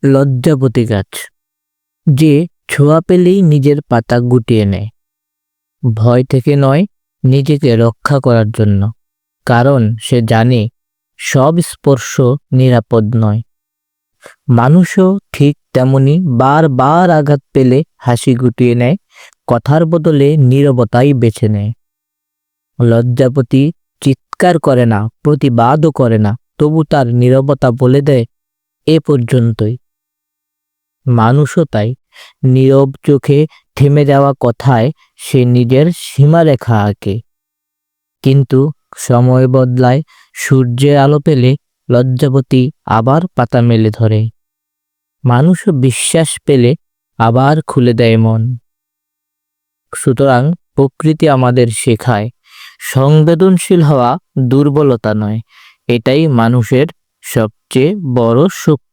লজ্জাপতি গাছ, যে ছোঁয়া পেলেই নিজের পাতা গুটিয়ে নেয়, ভয় থেকে নয়, নিজেকে রক্ষা করার জন্য। কারণ সে জানে সব স্পর্শ নিরাপদ নয়। মানুষও ঠিক তেমনি বারবার আঘাত পেলে হাসি গুটিয়ে নেয়, কথার বদলে নীরবতাই বেছে নেয়। লজ্জাপতি চিৎকার করে না, প্রতিবাদও করে না, তবু তার নীরবতা বলে দেয় এ পর্যন্তই। মানুষও তাই, নীরব চোখে থেমে যাওয়া কথায় সে নিজের সীমারেখা আঁকে। কিন্তু সময় বদলায়, সূর্যের আলো পেলে লজ্জাপতি আবার পাতা মেলে ধরে। মানুষও বিশ্বাস পেলে আবার খুলে দেয় মন। সুতরাং প্রকৃতি আমাদের শেখায়, সংবেদনশীল হওয়া দুর্বলতা নয়, এটাই মানুষের সবচেয়ে বড় শক্তি।